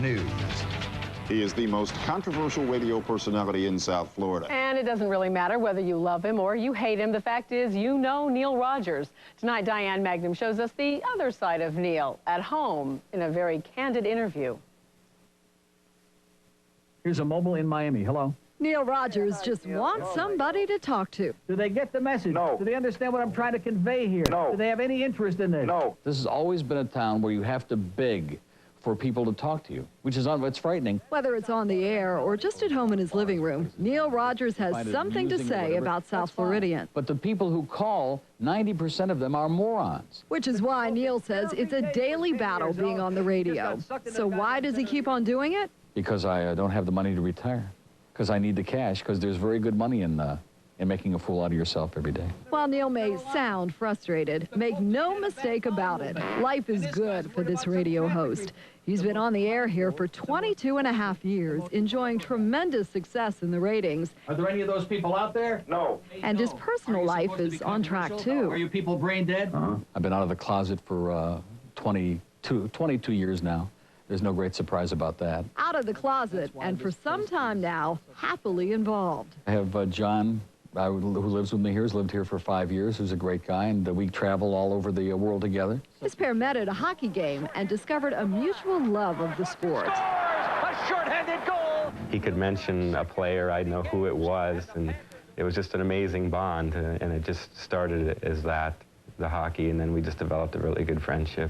News. He is the most controversial radio personality in South Florida. And it doesn't really matter whether you love him or you hate him. The fact is, you know Neil Rogers. Tonight, Diane Magnum shows us the other side of Neil at home in a very candid interview. Here's a mobile in Miami. Hello. Neil Rogers just wants somebody to talk to. Do they get the message? No. Do they understand what I'm trying to convey here? No. Do they have any interest in this? No. This has always been a town where you have to beg for people to talk to you, which is it's frightening. Whether it's on the air or just at home in his living room, Neil Rogers has Find it something to amusing or say whatever, about that's South fine. Floridians. But the people who call, 90% of them are morons. Which is why Neil says it's a daily battle being on the radio. So why does he keep on doing it? Because I don't have the money to retire. Because I need the cash, because there's very good money in making a fool out of yourself every day. While Neil may sound frustrated, make no mistake about it. Life is good for this radio host. He's been on the air here for 22 and a half years, enjoying tremendous success in the ratings. Are there any of those people out there? No. And his personal life is on track, Are too. you people brain dead? I've been out of the closet for 22 years now. There's no great surprise about that. Out of the closet, and for some time now, happily involved. I have John, who lives with me here, has lived here for 5 years, who's a great guy, and we travel all over the world together. This pair met at a hockey game and discovered a mutual love of the sport. A shorthanded goal! He could mention a player, I'd know who it was, and it was just an amazing bond, and it just started as that, the hockey, and then we just developed a really good friendship.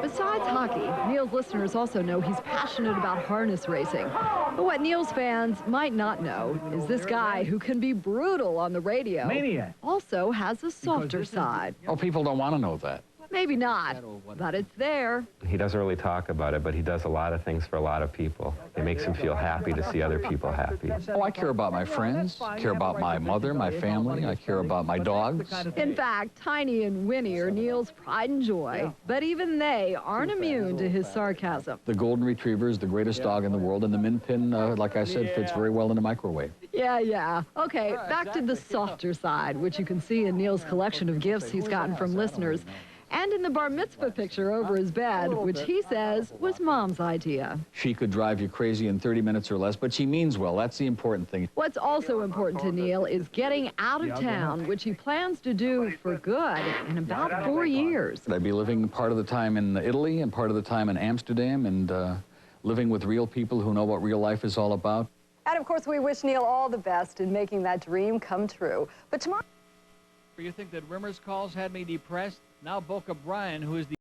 Besides hockey, Neil's listeners also know he's passionate about harness racing. But what Neil's fans might not know is this guy, who can be brutal on the radio, Maniac. also has a softer side. Oh, people don't want to know that. Maybe not, but it's there. He doesn't really talk about it, but he does a lot of things for a lot of people. It makes him feel happy to see other people happy. Oh, I care about my friends, I care about my mother, my family, I care about my dogs. In fact, Tiny and Winnie are Neil's pride and joy, but even they aren't immune to his sarcasm. The Golden Retriever is the greatest dog in the world, and the Min Pin, like I said, fits very well in the microwave. Yeah. Okay, back to the softer side, which you can see in Neil's collection of gifts he's gotten from listeners, and in the bar mitzvah picture over his bed, which he says was Mom's idea. She could drive you crazy in 30 minutes or less, but she means well. That's the important thing. What's also important to Neil is getting out of town, which he plans to do for good in about 4 years. I'd be living part of the time in Italy and part of the time in Amsterdam, and living with real people who know what real life is all about. And of course, we wish Neil all the best in making that dream come true. But tomorrow... You think that Rimmer's calls had me depressed? Now Boca Brian, who is the